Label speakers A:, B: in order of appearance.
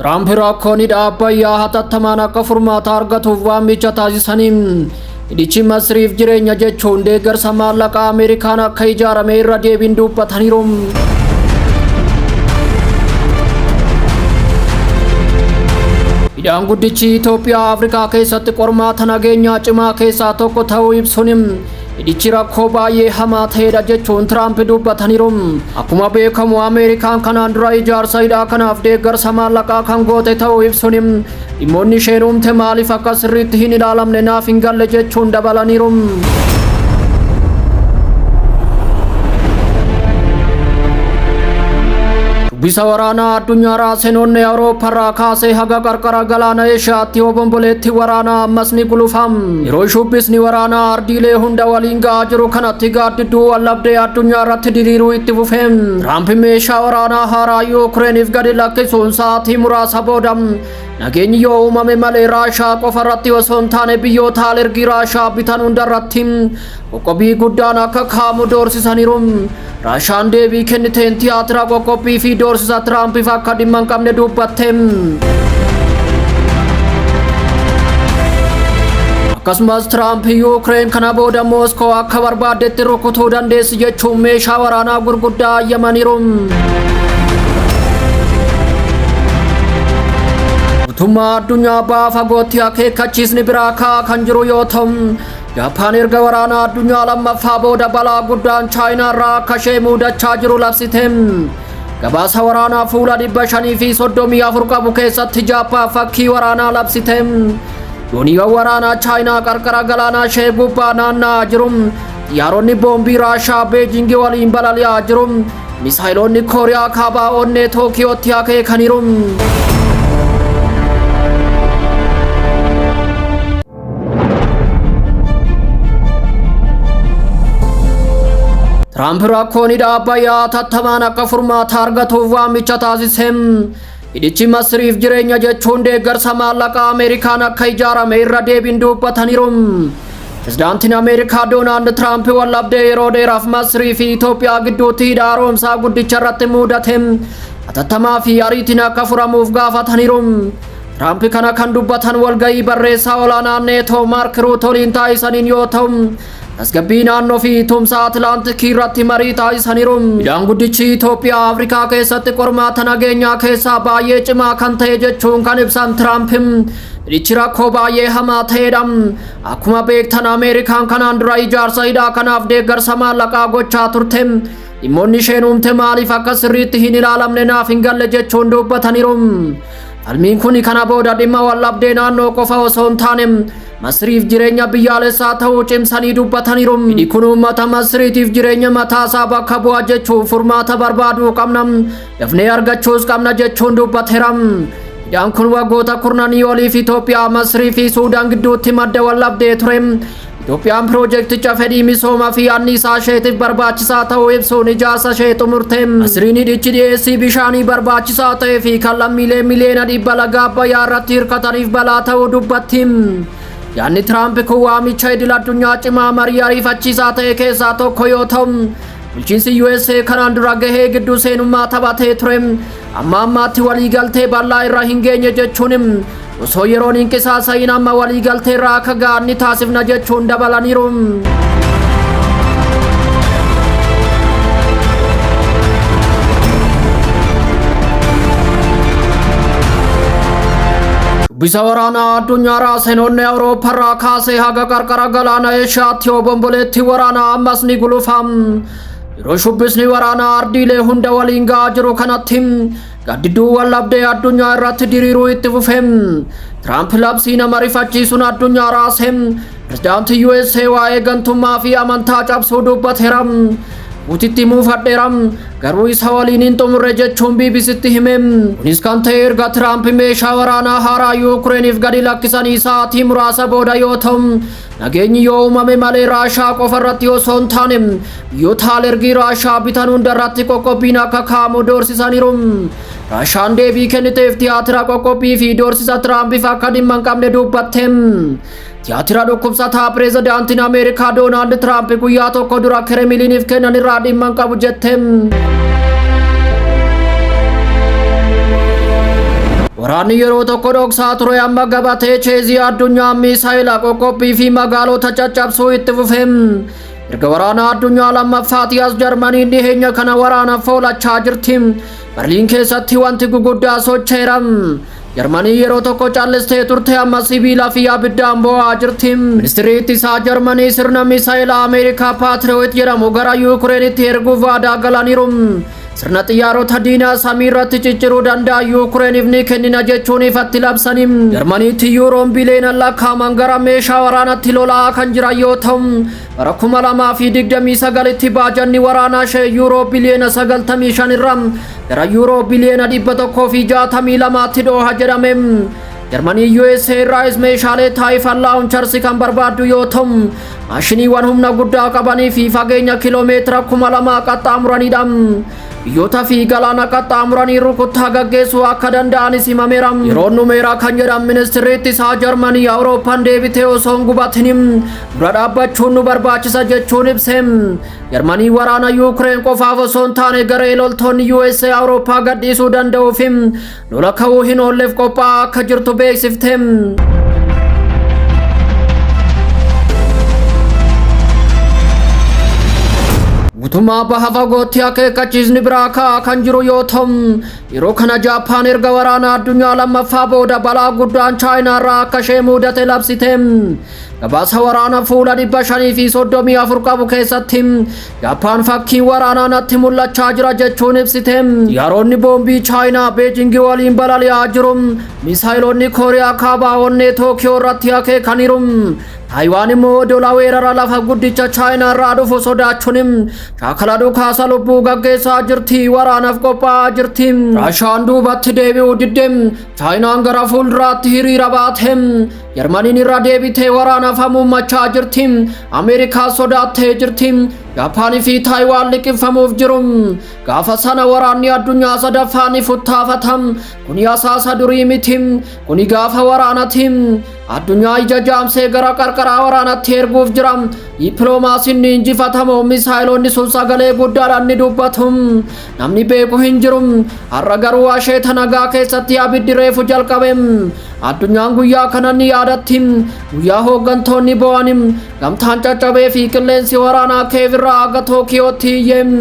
A: Tiraamp rakkoon abbayyaa hatattamaan akka furmaata argatuuf waamicha taasisaniin hidhichi Masriif jireenya jechuun deeggarsa maallaqaa Ameerikaan akka ijaarame irra deebiin dubbataniiru. Hidhaan guddichi Itoophiyaa Afrikaa keessatti qormaata nageenyaa cimaa keessaa tokko ta'uu ibsuun hidhichi rakkoo baay'ee hamaa ta'edha jechuun Tiraamp dubbataniiru. Akkuma beekamu Ameerikaan kanaan dura ijaarsa hidhaa kanaaf deeggarsa maallaqaa kan goote ta'uu ibsuun dhimmoonni isheen uumte maaliif akka sirriitti hin ilaalamne naaf hin galle jechuun dabalaniiru. Bisa waraanaa addunyaa raasenoonni Awurooppaarraa kaasee haga qarqara galaana Eeshiyaatti obomboleetti waraanaa ammas ni gulufam. Yeroo shubbisni waraanaa ardiilee hunda waliin ga'aa jiru kanatti gaaddidduu wallabdee addunyaa irratti diriiruu itti fufeem. Tiraamp meeshaa waraanaa haaraa Yuukireeniif gadi lakkisuun sa'aatii muraasa booda nageenyi yoo uumame malee Raashaa qofa irratti osoo hin taane biyyoota alergii Raashaa bitan hunda irratti qoqqobbii guddaan akka kaamu doorsisaniiru. Raashaan deebii kenniteen tiyaatira qoqqobbii fi doorsisa Tiraampiif akka dhimma hin qabne dubbatte. Akkasumas Tiraamp Yuukireen kana booda Mooskoo akka barbaaddetti rukutuu dandeessi jechuun meeshaa waraanaa gurguddaa ayyamaniiru. Mootummaa addunyaa ba'a fagootti akeekkachiisni biraa ka'aa kan jiru yoo ta'u, Jaapaan erga waraana addunyaa lammaffaa booda balaa guddaan Chaayinaa irraa akka ishee mudachaa jiru labsite. Gabaasa waraanaa fuula 534 qabu keessatti Jaapaan fakkii waraanaa labsite. Dooniiwwan waraanaa Chaayinaa qarqara galaanaa ishee gubbaa naanna'aa jiru. Xiyyaaronni boombii Raashaa Beejingii waliin balali'aa jiru. Misaa'eloonni koriyaa kaabaa onnee Tookiyootti akeekaniiru. Tiraamp rakkoon abbayyaa hatattamaan akka furmaata argatuuf waamicha taasisem. Hidhichi Masriif jireenya jechuun deeggarsa maallaqaa Ameerikaan akka ijaarame irra deebiin dubbataniiru. Pirezidaantiin Ameerikaa Doonaald Tiraamp wallabdee yeroo dheeraaf Masrii fi Itoophiyaa gidduutti hidha haaromsaa guddicha irratti mudate hatattamaa fi ariitiin akka furamuuf gaafataniiru. Tiraamp kana kan dubbatan walga'ii barreessaa olaanaa neetoo Maark Ruut waliin taasisaniin yoo ta'u, tasgabbii naannoo fi tumsa Atlaantikii irratti marii taasisaniiru. Hidhaan guddichi Itoophiyaa Afrikaa keessatti qormaata nageenyaa keessaa baay'ee cimaa kan ta'e jechuun kan ibsan Tiraamp hidhichi rakkoo baay'ee hamaa ta'edha. Akkuma beektan Ameerikaan kanaan dura ijaarsa hidhaa kanaaf deeggarsa maallaqaa gochaa turte. Dhimmoonni isheen uumte maaliif akka sirriitti hin ilaalamne naaf hin galle jechuun dubbataniiru. Falmiin kun kana booda dhimma wallabdee naannoo qofa osoo hin taane Masriif jireenya biyyaalessaa ta'uu cimsanii dubbataniiru. Hidhi kun uummata Masriitiif jireenya mataasaa bakka bu'a jechuun furmaata barbaaduu qabna. Dafnee argachuus qabna jechuun dubbateera. Hidhaan kun waggoota kurnanii oliif Itoophiyaa, Masrii fi Suudaan gidduutti madda wallabdee ture. Itoophiyaan piroojeekticha fedhii misoomaa fi anniisaa isheetiif barbaachisaa ta'uu ibsuun ijaarsa ishee xumurte. Masriin hidhichi dhiyeessii bishaanii barbaachisaa ta'ee fi kan lammiilee miliyoona 100 laga abbayyaa irratti hirkataniif balaa ta'uu dubbatti. Yaanni Tiraamp kun waamicha idil addunyaa cimaa marii ariifachiisaa ta'e keessaa tokko yoo ta'u, bulchiinsi USA kanaan dura gahee gidduu seenummaa taphatee ture. Amma ammaatti waliigaltee bal'aa irra hin geenye jechuun osoo yeroon hin qisaasa'iin amma waliigaltee irraa akka ga'an ni taasifna jechuun dabalaniiru. Bisa waraanaa addunyaa raasenoonni Awurooppaarraa kaasee haga qarqara galaana Eeshiyaatti obomboleetti waraanaa ammas ni gulufam. Yeroo shubbisni waraanaa ardiilee hunda waliin ga'aa jiru kanatti gaaddidduu wallabdee addunyaa irratti diriiruu itti fufeem. Tiraamp labsii nama rifachiisuun addunyaa raasem. Pirezidaantii USA waa'ee gantummaa fi amantaa cabsuu dubbateera. Utitti muufadheeram garuu isa waliin hin xumurre jechuun BBCtti himeem. Kunis kan ta'e erga Tiraamp meeshaa waraanaa haaraa Yuukireeniif gadi lakkisanii sa'aatii muraasa booda yoo ta'u, nageenyi yoo uumame malee Raashaa qofa irratti osoo hin taane biyyoota alergii Raashaa bitan hunda irratti qoqqobbiin akka kaamu doorsisaniiru. Raashaan deebii kenniteef tiyaatira qoqqobbii fi doorsisa Tiraampiif akka dhimma hin qabne dubbatte. Tiyaatira dhukkubsataa pirezidaantiin Ameerikaa Doonaald Tiraamp guyyaa tokko dura Kremliniif kennan irraa dhimma hin qabu jette. waraanni yeroo tokko dhoksaa ture amma gabatee cheezii addunyaa misaa'ela qoqqobbii fi magaalota caccabsuu itti fufeem. Erga waraana addunyaa lammaffaati as Jarmaniin dhiheenya kana waraanaaf oolachaa jirti. Berliin keessatti wanti guguddaa socheeram. Jarmanii yeroo tokko callistee turte amma sibiila fi abiddaan bo'aa jirti. Ministeerri ittisaa Jarmanii sirna misaa'ela Ameerikaa Patriot jedhamu gara Yuukireenitti erguuf waadaa galaniiru. Sirna xiyyaarota diinaa samii irratti cicciruu danda'a Yuukireeniif ni kennina jechuun ifatti labsaniim. Jarmaniitti yuuroon biliyoona lakkaa'aman gara meeshaa waraanaatti lolaa kan jiran yoo ta'u, bara 2029tti baajanni waraanaa ishee yuuroo biliyoona 95 irraa gara yuuroo biliyoona 162tti dhooha jedhameem. Jarmanii USA irraa meeshaalee taayifan laawuncharsii kan barbaaddu yoo ta'u, maashiniiwwan humna guddaa qabanii fi fageenya kiiloomeetira 2000 qaxxaamuranidha. Biyyoota fi galaana qaxxaamuranii rukuttaa gaggeessuu akka danda'anis himameera. Yeroon numeeraa kan jedhan ministeerri ittisaa Jarmanii Awurooppaan deebitee osoo hin gubatin dura dhaabbachuun nu barbaachisa jechuun ibseem. Jarmanii waraana Yuukireen qofaaf osoo hin taane garee loltoonni USA Awurooppaa gadhiisuu danda'uuf lola ka'uu hin oolleef qophaa'aa akka jirtu beeksifteem. Guutummaa baha fagootti akeekkachiisni biraa ka'aa kan jiru yoo ta'u, yeroo kana Jaapaan erga waraana addunyaa lammaffaa booda balaa guddaan Chaayinaa irraa akka ishee mudate labsiteem. Gabaasa waraana fuula 534 qabu keessatti Jaapaan fakkii waraanaa natti mul'achaa jira jechuun ibsiteem. Xiyyaaronni boombii Chaayinaa Beejingii waliin balali'aa jiru. Misaa'eloonni Koriyaa kaabaa onnee Tookiyoo irratti akeekaniiru. Taiwan immoo dola weerara lafa guddicha Chaayinaa irraa dhufu sodaachuun shaakala dhukaasa lubbuu gaggeessaa jirti. Waraanaaf qophaa'aa jirti. Raashaan duubatti deebi'uu diddeem. Chaayinaan gara fuulduraatti hiriira baateem. Jarmaniin irra deebitee waraanaaf hamuummachaa jirti. Ameerikaa sodaattee jirti. Japaanii fi Taiwan liqimfamuuf jiru. Gaafa sana waraanni addunyaa sadaffaan futtaafatam. Kuni asaasa durii miti. Kuni gaafa waraanaati. Addunyaa ija jaamsee gara qarqara waraanaatti erguuf jira. Dippiloomaasiin ni injifatamoo misaa'eloonni sun sagalee guddaadhaan ni dubbatu. Namni beeku hin jiru. Har'a garuu asheeta nagaa keessatti abiddi reefu jalqabeem. Addunyaan guyyaa kana ni yaadatti. Guyyaa hooggantoonni bo'anim gamtaan caccabee fi qilleensi waraanaa keef irraa aga Tookiyootti iyyeem.